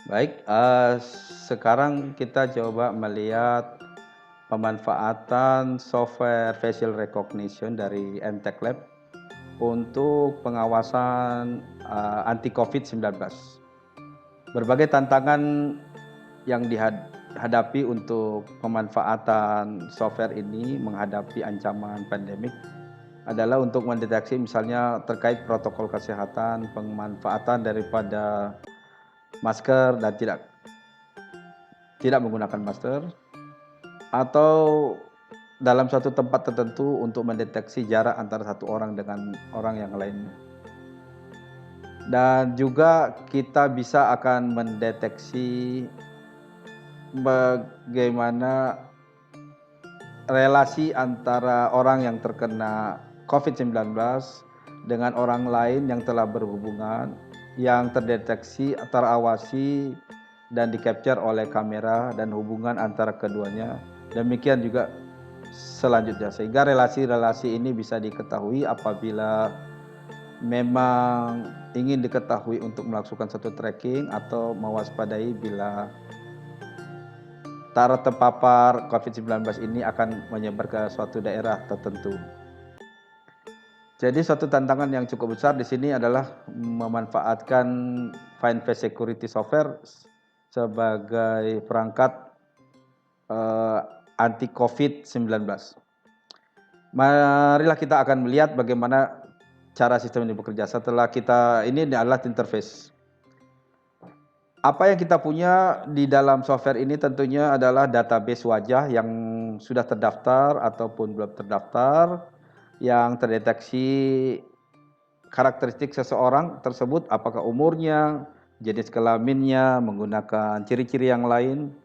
Baik, sekarang kita coba melihat pemanfaatan software facial recognition dari MTech Lab untuk pengawasan anti COVID-19. Berbagai tantangan yang dihadapi untuk pemanfaatan software ini menghadapi ancaman pandemik adalah untuk mendeteksi misalnya terkait protokol kesehatan, pemanfaatan daripada masker dan tidak menggunakan masker, atau dalam suatu tempat tertentu untuk mendeteksi jarak antara satu orang dengan orang yang lainnya. Dan juga kita bisa akan mendeteksi bagaimana relasi antara orang yang terkena COVID-19 dengan orang lain yang telah berhubungan, yang terdeteksi, terawasi, dan di-capture oleh kamera dan hubungan antara keduanya. Demikian juga selanjutnya, sehingga relasi-relasi ini bisa diketahui apabila memang ingin diketahui untuk melakukan satu tracking atau mewaspadai bila terpapar COVID-19 ini akan menyebar ke suatu daerah tertentu. Jadi suatu tantangan yang cukup besar di sini adalah memanfaatkan Find Face Security Software sebagai perangkat anti COVID-19. Marilah kita akan melihat bagaimana cara sistem ini bekerja. Ini adalah interface. Apa yang kita punya di dalam software ini tentunya adalah database wajah yang sudah terdaftar ataupun belum terdaftar, yang terdeteksi karakteristik seseorang tersebut, apakah umurnya, jenis kelaminnya, menggunakan ciri-ciri yang lain,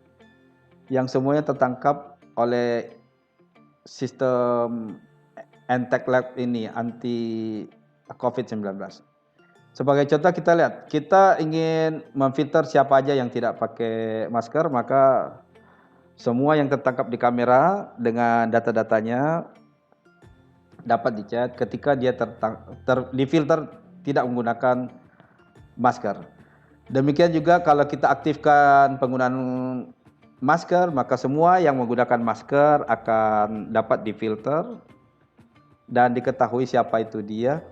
yang semuanya tertangkap oleh sistem MTech Lab ini anti COVID-19. Sebagai contoh kita lihat, kita ingin memfilter siapa aja yang tidak pakai masker, maka semua yang tertangkap di kamera dengan data-datanya dapat dicek ketika dia difilter tidak menggunakan masker. Demikian juga kalau kita aktifkan penggunaan masker, maka semua yang menggunakan masker akan dapat difilter dan diketahui siapa itu dia.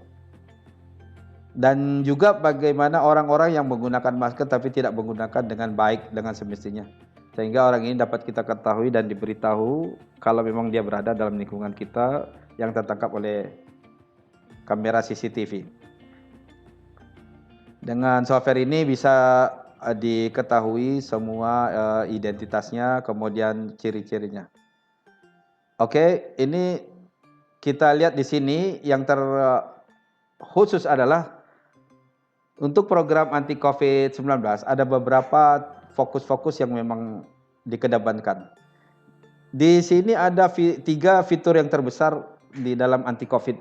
Dan juga bagaimana orang-orang yang menggunakan masker tapi tidak menggunakan dengan baik, dengan semestinya. Sehingga orang ini dapat kita ketahui dan diberitahu kalau memang dia berada dalam lingkungan kita yang tertangkap oleh kamera CCTV. Dengan software ini bisa diketahui semua identitasnya, kemudian ciri-cirinya. Oke, ini kita lihat di sini yang terkhusus adalah untuk program anti COVID-19 ada beberapa fokus-fokus yang memang dikedepankan. Di sini ada 3 fitur yang terbesar di dalam anti COVID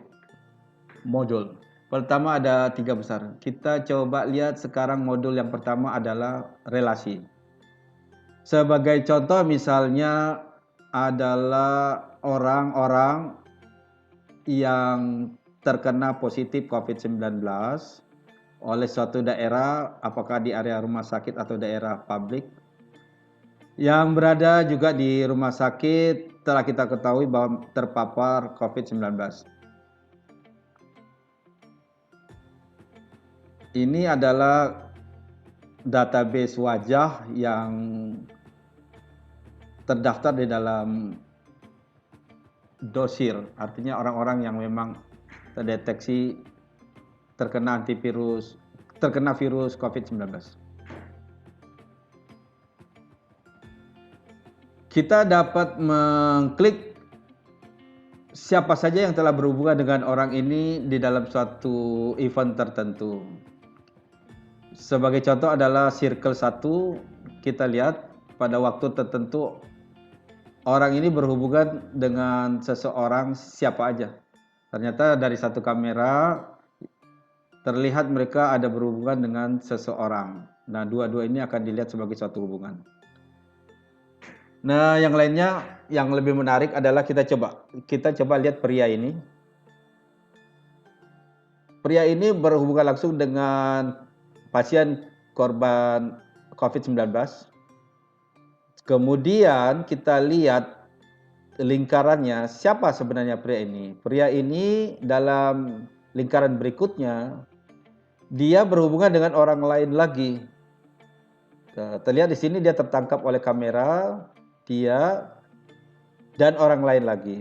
modul. Pertama ada 3 besar. Kita coba lihat sekarang modul yang pertama adalah relasi. Sebagai contoh misalnya adalah orang-orang yang terkena positif COVID-19 oleh suatu daerah, apakah di area rumah sakit atau daerah publik, yang berada juga di rumah sakit telah kita ketahui bahwa terpapar COVID-19. Ini adalah database wajah yang terdaftar di dalam dosir, artinya orang-orang yang memang terdeteksi terkena virus COVID-19. Kita dapat mengklik siapa saja yang telah berhubungan dengan orang ini di dalam suatu event tertentu. Sebagai contoh adalah circle 1, kita lihat pada waktu tertentu orang ini berhubungan dengan seseorang siapa aja. Ternyata dari satu kamera terlihat mereka ada berhubungan dengan seseorang. Nah, dua-dua ini akan dilihat sebagai suatu hubungan. Nah, yang lainnya yang lebih menarik adalah kita coba lihat pria ini. Pria ini berhubungan langsung dengan pasien korban COVID-19. Kemudian kita lihat lingkarannya, siapa sebenarnya pria ini? Pria ini dalam lingkaran berikutnya, dia berhubungan dengan orang lain lagi. Terlihat di sini dia tertangkap oleh kamera, dia dan orang lain lagi.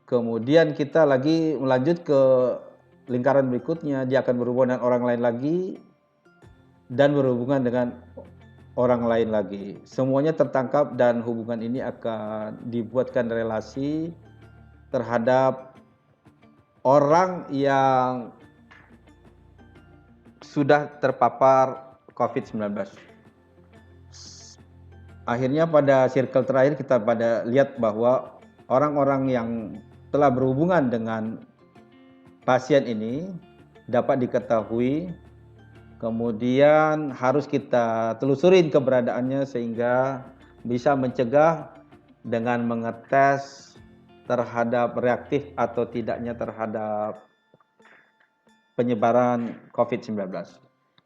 Kemudian kita lagi melanjut ke lingkaran berikutnya, dia akan berhubungan dengan orang lain lagi dan berhubungan dengan orang lain lagi. Semuanya tertangkap dan hubungan ini akan dibuatkan relasi terhadap orang yang sudah terpapar COVID-19. Akhirnya pada circle terakhir kita lihat bahwa orang-orang yang telah berhubungan dengan pasien ini dapat diketahui. Kemudian harus kita telusurin keberadaannya sehingga bisa mencegah dengan mengetes terhadap reaktif atau tidaknya terhadap penyebaran COVID-19.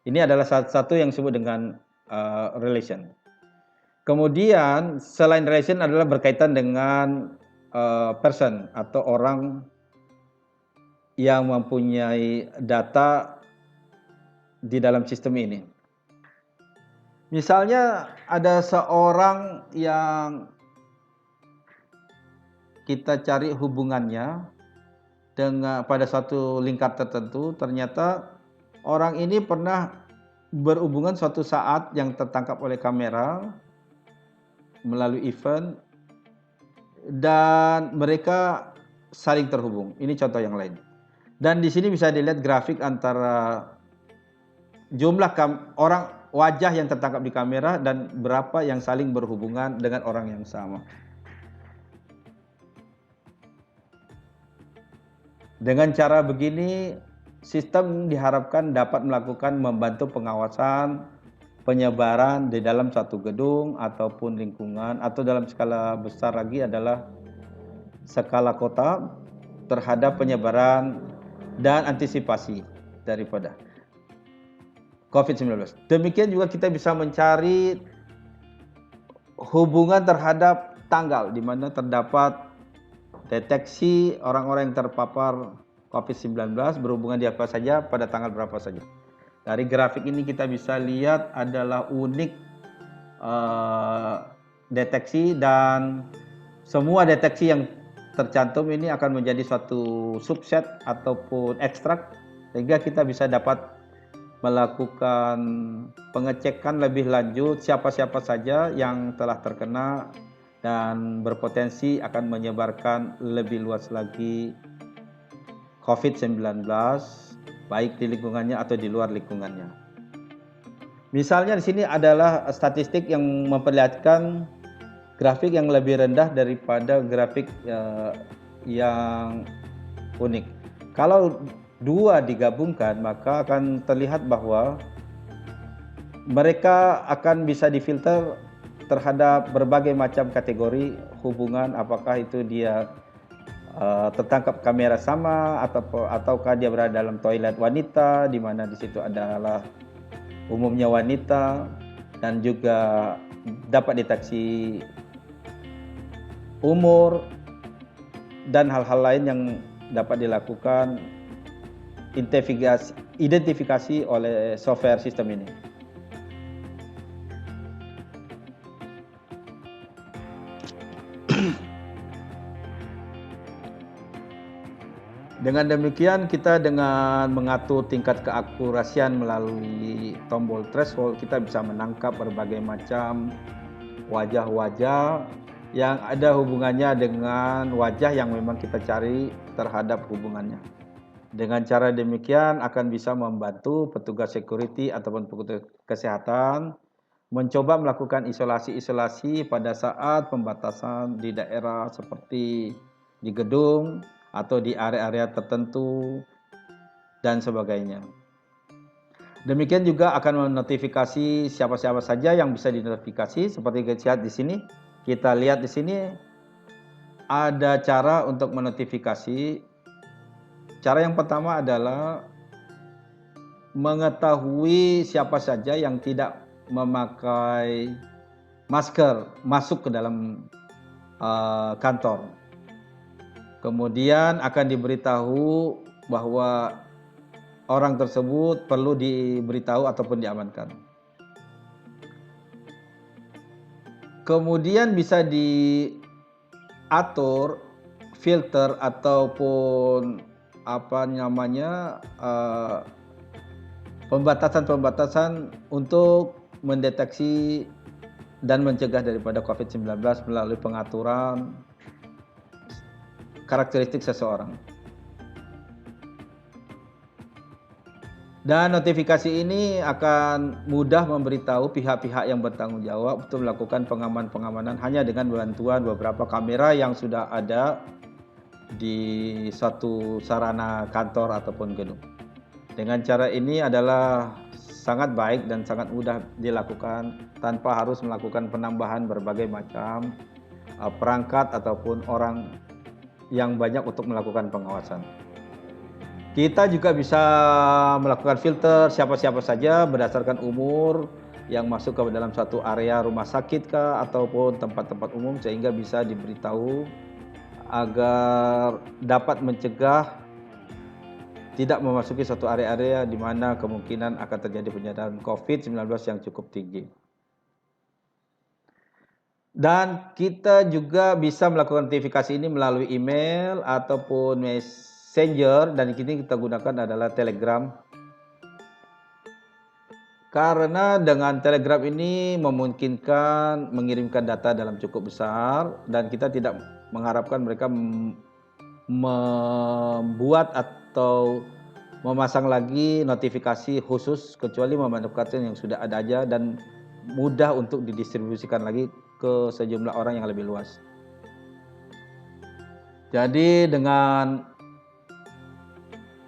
Ini adalah satu yang disebut dengan relation. Kemudian selain relation adalah berkaitan dengan person atau orang yang mempunyai data di dalam sistem ini. Misalnya ada seorang yang kita cari hubungannya dengan pada satu lingkar tertentu, ternyata orang ini pernah berhubungan suatu saat yang tertangkap oleh kamera melalui event dan mereka saling terhubung. Ini contoh yang lain. Dan di sini bisa dilihat grafik antara jumlah orang wajah yang tertangkap di kamera dan berapa yang saling berhubungan dengan orang yang sama. Dengan cara begini, sistem diharapkan dapat membantu pengawasan penyebaran di dalam satu gedung ataupun lingkungan, atau dalam skala besar lagi adalah skala kota terhadap penyebaran dan antisipasi daripada COVID-19. Demikian juga kita bisa mencari hubungan terhadap tanggal di mana terdapat deteksi orang-orang yang terpapar COVID-19 berhubungan di apa saja pada tanggal berapa saja. Dari grafik ini kita bisa lihat adalah unik deteksi, dan semua deteksi yang tercantum ini akan menjadi suatu subset ataupun ekstrak sehingga kita bisa dapat melakukan pengecekan lebih lanjut siapa-siapa saja yang telah terkena dan berpotensi akan menyebarkan lebih luas lagi COVID-19 baik di lingkungannya atau di luar lingkungannya. Misalnya di sini adalah statistik yang memperlihatkan grafik yang lebih rendah daripada grafik yang unik. Kalau dua digabungkan maka akan terlihat bahwa mereka akan bisa difilter terhadap berbagai macam kategori hubungan, apakah itu dia tertangkap kamera sama ataukah dia berada dalam toilet wanita di mana di situ adalah umumnya wanita, dan juga dapat deteksi umur dan hal-hal lain yang dapat dilakukan identifikasi oleh software sistem ini. Dengan demikian kita dengan mengatur tingkat keakurasian melalui tombol threshold, kita bisa menangkap berbagai macam wajah-wajah yang ada hubungannya dengan wajah yang memang kita cari terhadap hubungannya. Dengan cara demikian akan bisa membantu petugas security ataupun petugas kesehatan mencoba melakukan isolasi-isolasi pada saat pembatasan di daerah seperti di gedung atau di area-area tertentu dan sebagainya. Demikian juga akan menotifikasi siapa-siapa saja yang bisa dinotifikasi. Seperti kita lihat di sini, ada cara untuk menotifikasi. Cara yang pertama adalah mengetahui siapa saja yang tidak memakai masker masuk ke dalam kantor. Kemudian akan diberitahu bahwa orang tersebut perlu diberitahu ataupun diamankan. Kemudian bisa diatur filter ataupun pembatasan-pembatasan untuk mendeteksi dan mencegah daripada COVID-19 melalui pengaturan karakteristik seseorang. Dan notifikasi ini akan mudah memberitahu pihak-pihak yang bertanggung jawab untuk melakukan pengamanan hanya dengan bantuan beberapa kamera yang sudah ada di suatu sarana kantor ataupun gedung. Dengan cara ini adalah sangat baik dan sangat mudah dilakukan tanpa harus melakukan penambahan berbagai macam perangkat ataupun orang yang banyak untuk melakukan pengawasan. Kita juga bisa melakukan filter siapa-siapa saja berdasarkan umur yang masuk ke dalam satu area rumah sakit kah ataupun tempat-tempat umum, sehingga bisa diberitahu agar dapat mencegah tidak memasuki suatu area-area di mana kemungkinan akan terjadi penyebaran COVID-19 yang cukup tinggi. Dan kita juga bisa melakukan notifikasi ini melalui email ataupun messenger, dan di sini kita gunakan adalah Telegram. Karena dengan Telegram ini memungkinkan mengirimkan data dalam cukup besar dan kita tidak mengharapkan mereka membuat atau memasang lagi notifikasi khusus, kecuali memanfaatkan yang sudah ada aja dan mudah untuk didistribusikan lagi ke sejumlah orang yang lebih luas. Jadi dengan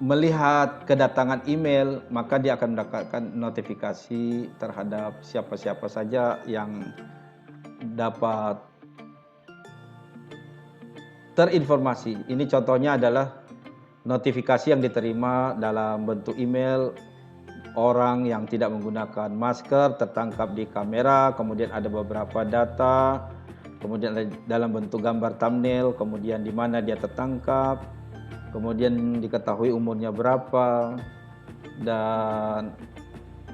melihat kedatangan email, maka dia akan mendapatkan notifikasi terhadap siapa-siapa saja yang dapat terinformasi. Ini contohnya adalah notifikasi yang diterima dalam bentuk email. Orang yang tidak menggunakan masker tertangkap di kamera, kemudian ada beberapa data, kemudian dalam bentuk gambar thumbnail, kemudian di mana dia tertangkap, kemudian diketahui umurnya berapa, dan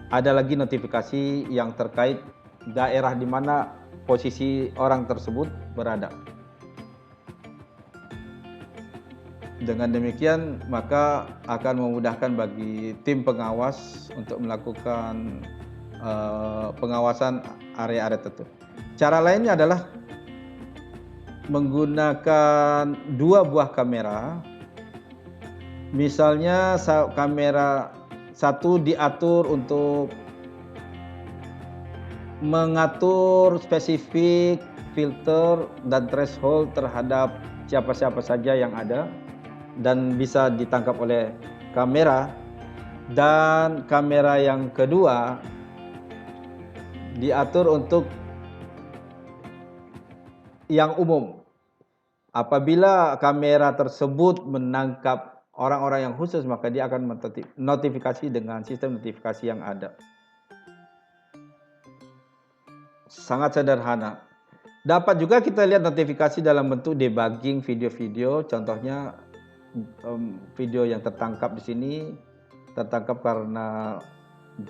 ada lagi notifikasi yang terkait daerah di mana posisi orang tersebut berada. Dengan demikian, maka akan memudahkan bagi tim pengawas untuk melakukan pengawasan area-area tertentu. Cara lainnya adalah menggunakan 2 buah kamera. Misalnya kamera satu diatur untuk mengatur spesifik filter dan threshold terhadap siapa-siapa saja yang ada dan bisa ditangkap oleh kamera, dan kamera yang kedua diatur untuk yang umum. Apabila kamera tersebut menangkap orang-orang yang khusus, maka dia akan notifikasi dengan sistem notifikasi yang ada. Sangat sederhana. Dapat juga kita lihat notifikasi dalam bentuk debugging video-video, contohnya video yang tertangkap di sini tertangkap karena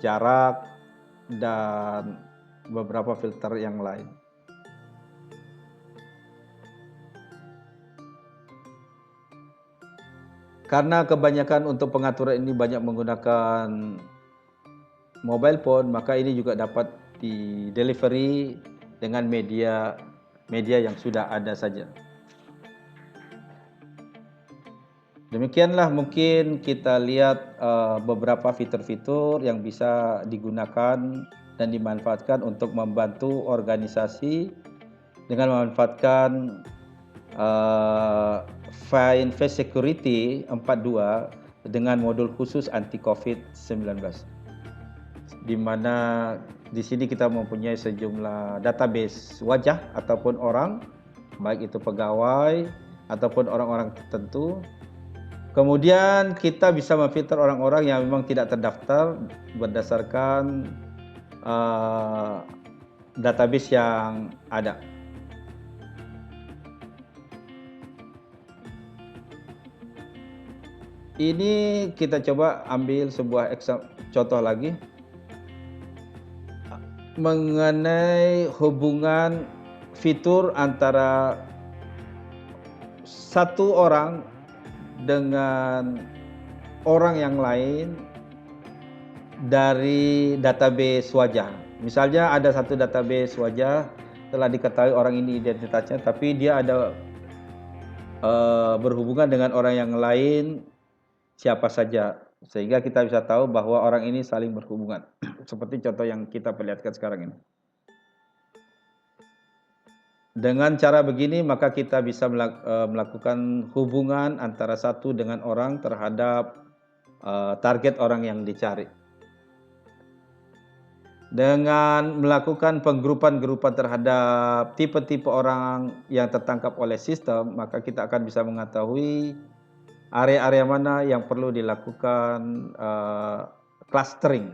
jarak dan beberapa filter yang lain. Karena kebanyakan untuk pengaturan ini banyak menggunakan mobile phone, maka ini juga dapat di delivery dengan media yang sudah ada saja. Demikianlah mungkin kita lihat beberapa fitur-fitur yang bisa digunakan dan dimanfaatkan untuk membantu organisasi dengan memanfaatkan Find Face Security 42 dengan modul khusus anti COVID-19. Di mana di sini kita mempunyai sejumlah database wajah ataupun orang, baik itu pegawai ataupun orang-orang tertentu. Kemudian kita bisa memfilter orang-orang yang memang tidak terdaftar berdasarkan database yang ada. Ini kita coba ambil sebuah contoh lagi mengenai hubungan fitur antara satu orang dengan orang yang lain dari database wajah. Misalnya ada satu database wajah, telah diketahui orang ini identitasnya, tapi dia ada berhubungan dengan orang yang lain siapa saja, sehingga kita bisa tahu bahwa orang ini saling berhubungan. Seperti contoh yang kita perlihatkan sekarang ini. Dengan cara begini maka kita bisa melakukan hubungan antara satu dengan orang terhadap target orang yang dicari. Dengan melakukan penggrupan-grupan terhadap tipe-tipe orang yang tertangkap oleh sistem, maka kita akan bisa mengetahui area-area mana yang perlu dilakukan clustering.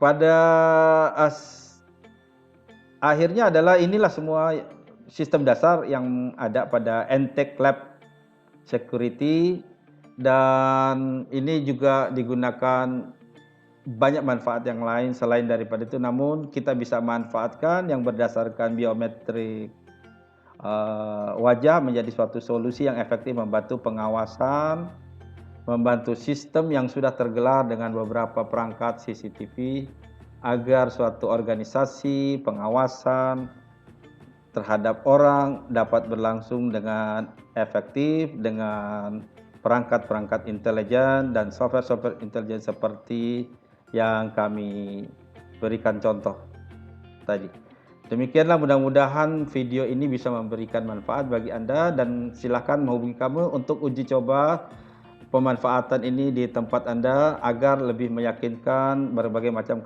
Pada akhirnya adalah inilah semua sistem dasar yang ada pada Entech Lab Security, dan ini juga digunakan banyak manfaat yang lain selain daripada itu, namun kita bisa manfaatkan yang berdasarkan biometrik wajah menjadi suatu solusi yang efektif membantu pengawasan, membantu sistem yang sudah tergelar dengan beberapa perangkat CCTV agar suatu organisasi pengawasan terhadap orang dapat berlangsung dengan efektif dengan perangkat-perangkat intelijen dan software-software intelijen seperti yang kami berikan contoh tadi. Demikianlah, mudah-mudahan video ini bisa memberikan manfaat bagi Anda, dan silakan menghubungi kami untuk uji coba pemanfaatan ini di tempat Anda agar lebih meyakinkan berbagai macam